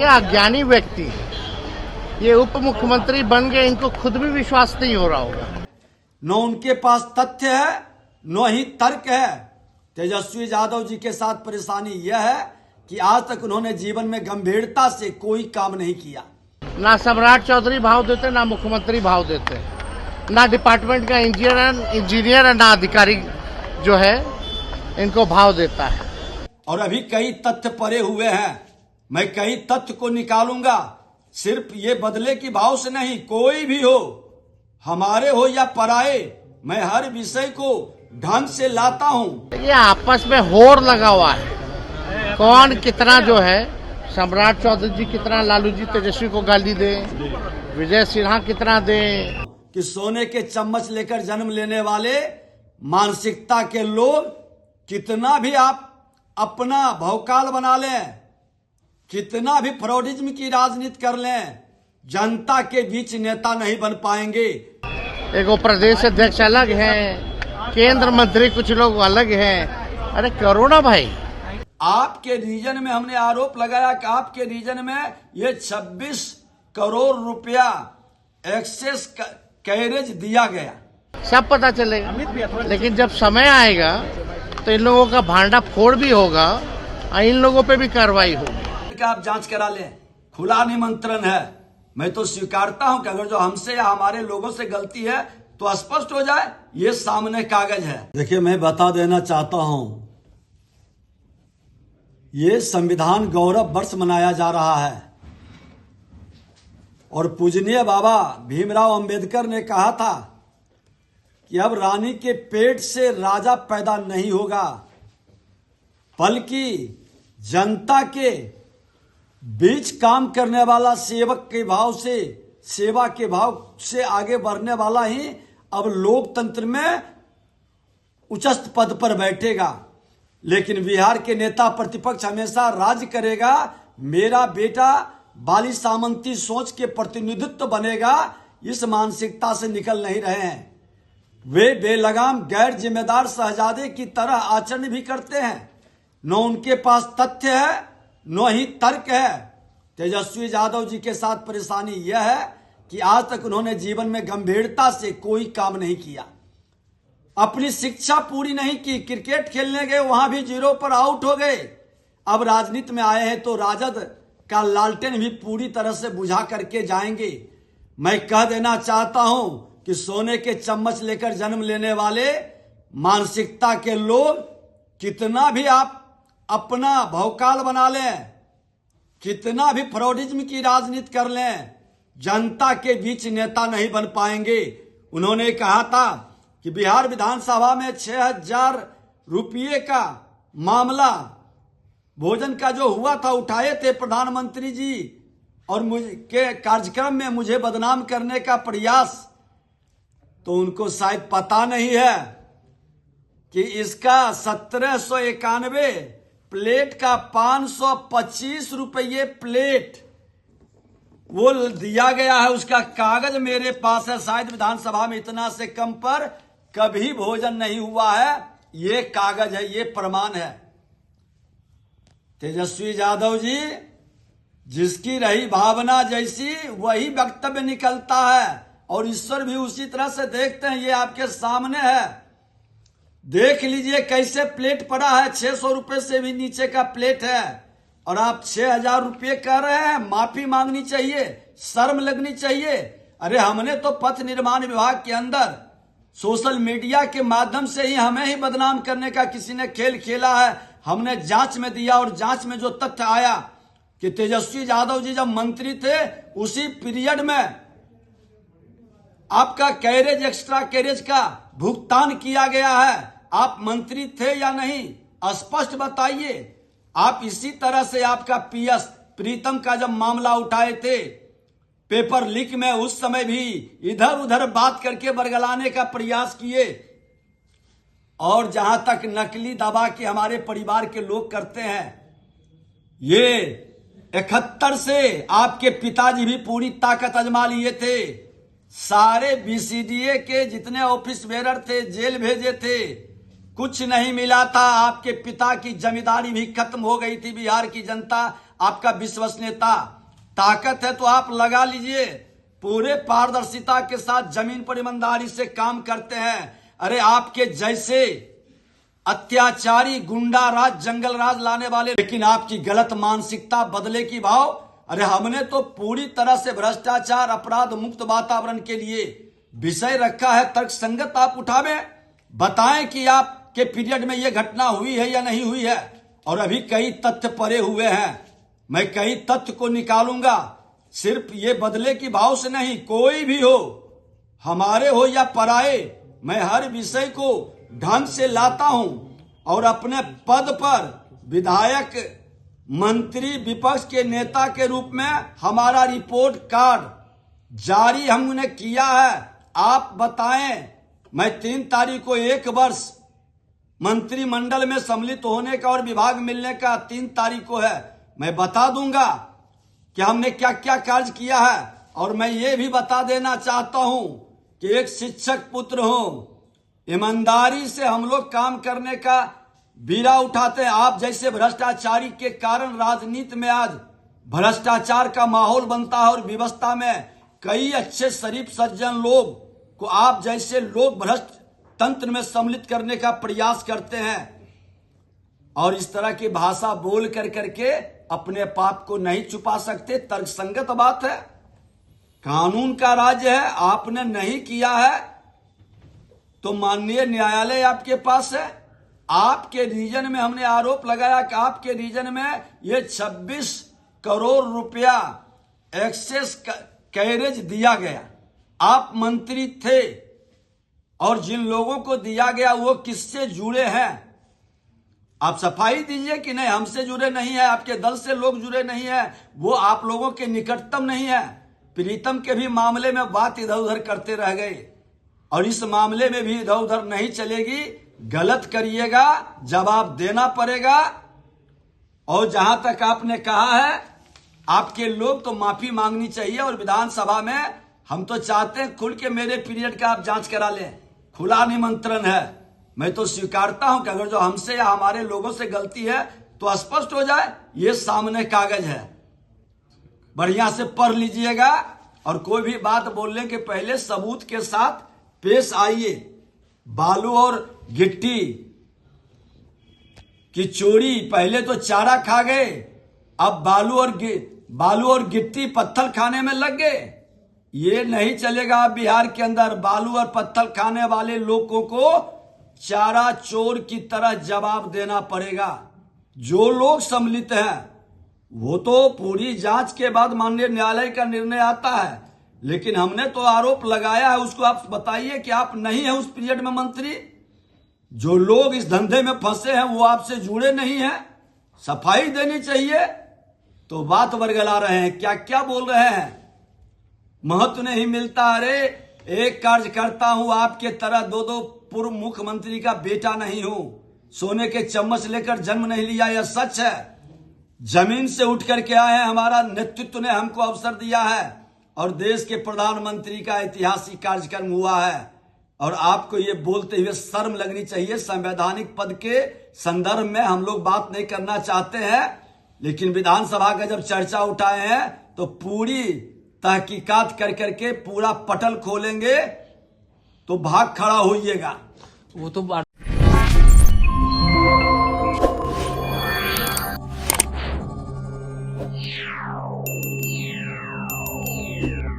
ये अज्ञानी व्यक्ति, ये उप मुख्यमंत्री बन गए, इनको खुद भी विश्वास नहीं हो रहा होगा। न उनके पास तथ्य है न ही तर्क है। तेजस्वी यादव जी के साथ परेशानी यह है कि आज तक उन्होंने जीवन में गंभीरता से कोई काम नहीं किया। ना सम्राट चौधरी भाव देते, ना मुख्यमंत्री भाव देते, ना डिपार्टमेंट का इंजीनियर ना अधिकारी जो है इनको भाव देता है। और अभी कई तथ्य पड़े हुए हैं, मैं कई तथ्य को निकालूंगा। सिर्फ ये बदले की भाव से नहीं, कोई भी हो, हमारे हो या पराए, मैं हर विषय को ढंग से लाता हूं। ये आपस में होड़ लगा हुआ है, कौन कितना जो है, सम्राट चौधरी जी कितना लालू जी तेजस्वी को गाली दे, विजय सिन्हा कितना दे। कि सोने के चम्मच लेकर जन्म लेने वाले मानसिकता के लोग कितना भी आप अपना भौकाल बना लें, कितना भी फ्रॉडिज्म की राजनीति कर लें, जनता के बीच नेता नहीं बन पाएंगे। एगो प्रदेश अध्यक्ष अलग है, केंद्र मंत्री कुछ लोग अलग हैं। अरे करो ना भाई। आपके रीजन में हमने आरोप लगाया कि आपके रीजन में ये 26 करोड़ रुपया एक्सेस कैरेज दिया गया, सब पता चलेगा। लेकिन जब समय आएगा तो इन लोगों का भांडा फोड़ भी होगा और इन लोगों पे भी कार्रवाई होगी। आप जांच करा लें, खुला निमंत्रण है। मैं तो स्वीकारता हूं कि अगर जो हमसे या हमारे लोगों से गलती है तो स्पष्ट हो जाए, ये सामने कागज है। देखिए, मैं बता देना चाहता हूं, ये संविधान गौरव वर्ष मनाया जा रहा है और पूजनीय बाबा भीमराव अंबेडकर ने कहा था कि अब रानी के पेट से राजा पैदा नहीं होगा, बल्कि जनता के बीच काम करने वाला सेवक के भाव से, सेवा के भाव से आगे बढ़ने वाला ही अब लोकतंत्र में उच्च पद पर बैठेगा। लेकिन बिहार के नेता प्रतिपक्ष हमेशा राज करेगा, मेरा बेटा बाली सामंती सोच के प्रतिनिधित्व बनेगा, इस मानसिकता से निकल नहीं रहे हैं। वे बेलगाम गैर जिम्मेदार शहजादे की तरह आचरण भी करते हैं। न उनके पास तथ्य है न ही तर्क है। तेजस्वी यादव जी के साथ परेशानी यह है कि आज तक उन्होंने जीवन में गंभीरता से कोई काम नहीं किया, अपनी शिक्षा पूरी नहीं की, क्रिकेट खेलने गए वहां भी 0 पर आउट हो गए। अब राजनीति में आए हैं तो राजद का लालटेन भी पूरी तरह से बुझा करके जाएंगे। मैं कह देना चाहता हूं कि सोने के चम्मच लेकर जन्म लेने वाले मानसिकता के लोग कितना भी आप अपना भौकाल बना लें, कितना भी फ्रॉडिज्म की राजनीति कर लें, जनता के बीच नेता नहीं बन पाएंगे। उन्होंने कहा था कि बिहार विधानसभा में 6,000 रुपये का मामला भोजन का जो हुआ था उठाए थे प्रधानमंत्री जी, और मुझे के कार्यक्रम में मुझे बदनाम करने का प्रयास। तो उनको शायद पता नहीं है कि इसका 1791 प्लेट का 525 रुपये प्लेट वो दिया गया है, उसका कागज मेरे पास है। शायद विधानसभा में इतना से कम पर कभी भोजन नहीं हुआ है, ये कागज है, ये प्रमाण है। तेजस्वी यादव जी, जिसकी रही भावना जैसी वही वक्तव्य निकलता है, और ईश्वर भी उसी तरह से देखते हैं। ये आपके सामने है, देख लीजिए कैसे प्लेट पड़ा है। 600 रुपए से भी नीचे का प्लेट है और आप 6,000 रुपये कह रहे हैं। माफी मांगनी चाहिए, शर्म लगनी चाहिए। अरे हमने तो पथ निर्माण विभाग के अंदर सोशल मीडिया के माध्यम से ही हमें ही बदनाम करने का किसी ने खेल खेला है। हमने जांच में दिया और जांच में जो तथ्य आया कि तेजस्वी यादव जी जब मंत्री थे उसी पीरियड में आपका कैरेज, एक्स्ट्रा कैरेज का भुगतान किया गया है। आप मंत्री थे या नहीं, स्पष्ट बताइए। आप इसी तरह से आपका पीएस प्रीतम का जब मामला उठाए थे पेपर लीक में, उस समय भी इधर उधर बात करके बरगलाने का प्रयास किए। और जहां तक नकली दवा के हमारे परिवार के लोग करते हैं, ये 71 से आपके पिताजी भी पूरी ताकत आजमा लिए थे। सारे बीसीडीए के जितने ऑफिस बेरर थे जेल भेजे थे, कुछ नहीं मिला था। आपके पिता की जमींदारी भी खत्म हो गई थी। बिहार की जनता आपका विश्वसनीयता, ताकत है तो आप लगा लीजिए। पूरे पारदर्शिता के साथ जमीन पर ईमानदारी से काम करते हैं। अरे आपके जैसे अत्याचारी, गुंडा राज, जंगल राज लाने वाले, लेकिन आपकी गलत मानसिकता, बदले की भाव। अरे हमने तो पूरी तरह से भ्रष्टाचार, अपराध मुक्त वातावरण के लिए विषय रखा है। तर्कसंगत आप उठावे, बताएं कि आपके पीरियड में यह घटना हुई है या नहीं हुई है। और अभी कई तथ्य पड़े हुए हैं, मैं कई तथ्य को निकालूंगा। सिर्फ ये बदले की भाव से नहीं, कोई भी हो, हमारे हो या पराए, मैं हर विषय को ढंग से लाता हूं और अपने पद पर विधायक, मंत्री, विपक्ष के नेता के रूप में हमारा रिपोर्ट कार्ड जारी हमने किया है। आप बताएं, मैं 3 तारीख को 1 वर्ष मंत्रिमंडल में सम्मिलित होने का और विभाग मिलने का 3 तारीख को है। मैं बता दूंगा कि हमने क्या क्या कार्य किया है। और मैं ये भी बता देना चाहता हूं कि एक शिक्षक पुत्र हूं, ईमानदारी से हम लोग काम करने का बीड़ा उठाते हैं। आप जैसे भ्रष्टाचारी के कारण राजनीति में आज भ्रष्टाचार का माहौल बनता है और व्यवस्था में कई अच्छे शरीफ सज्जन लोग को आप जैसे लोग भ्रष्ट तंत्र में सम्मिलित करने का प्रयास करते हैं। और इस तरह की भाषा बोल कर करके अपने पाप को नहीं छुपा सकते। तर्कसंगत बात है, कानून का राज्य है, आपने नहीं किया है तो माननीय न्यायालय आपके पास है। आपके रीजन में हमने आरोप लगाया कि आपके रीजन में ये 26 करोड़ रुपया एक्सेस कैरेज दिया गया। आप मंत्री थे और जिन लोगों को दिया गया वो किससे जुड़े हैं, आप सफाई दीजिए कि नहीं हमसे जुड़े नहीं है, आपके दल से लोग जुड़े नहीं है, वो आप लोगों के निकटतम नहीं है। प्रीतम के भी मामले में बात इधर उधर करते रह गए और इस मामले में भी इधर उधर नहीं चलेगी। गलत करिएगा, जवाब देना पड़ेगा। और जहां तक आपने कहा है आपके लोग, तो माफी मांगनी चाहिए। और विधानसभा में हम तो चाहते हैं खुल के मेरे पीरियड का आप जांच करा लें, खुला निमंत्रण है। मैं तो स्वीकारता हूं कि अगर जो हमसे या हमारे लोगों से गलती है तो स्पष्ट हो जाए। ये सामने कागज है, बढ़िया से पढ़ लीजिएगा और कोई भी बात बोलने के पहले सबूत के साथ पेश आइए। बालू और गिट्टी की चोरी, पहले तो चारा खा गए, अब बालू और गिट्टी पत्थर खाने में लग गए। ये नहीं चलेगा। बिहार के अंदर बालू और पत्थर खाने वाले लोगों को चारा चोर की तरह जवाब देना पड़ेगा। जो लोग सम्मिलित हैं वो तो पूरी जांच के बाद माननीय न्यायालय का निर्णय आता है, लेकिन हमने तो आरोप लगाया है। उसको आप बताइए कि आप नहीं है उस पीरियड में मंत्री। जो लोग इस धंधे में फंसे हैं वो आपसे जुड़े नहीं हैं, सफाई देनी चाहिए। तो बात वर्गला रहे हैं, क्या क्या बोल रहे हैं, महत्व नहीं मिलता। अरे एक कार्यकर्ता हूं, आपके तरह 2-2 पूर्व मुख्यमंत्री का बेटा नहीं हूं, सोने के चम्मच लेकर जन्म नहीं लिया, यह सच है। जमीन से उठ करके आए हैं, हमारा नेतृत्व ने हमको अवसर दिया है और देश के प्रधानमंत्री का ऐतिहासिक कार्यक्रम हुआ है। और आपको ये बोलते हुए शर्म लगनी चाहिए। संवैधानिक पद के संदर्भ में हम लोग बात नहीं करना चाहते हैं, लेकिन विधानसभा का जब चर्चा उठाए हैं तो पूरी तहकीकात कर करके पूरा पटल खोलेंगे, तो भाग खड़ा होइएगा। वो तो Yeah.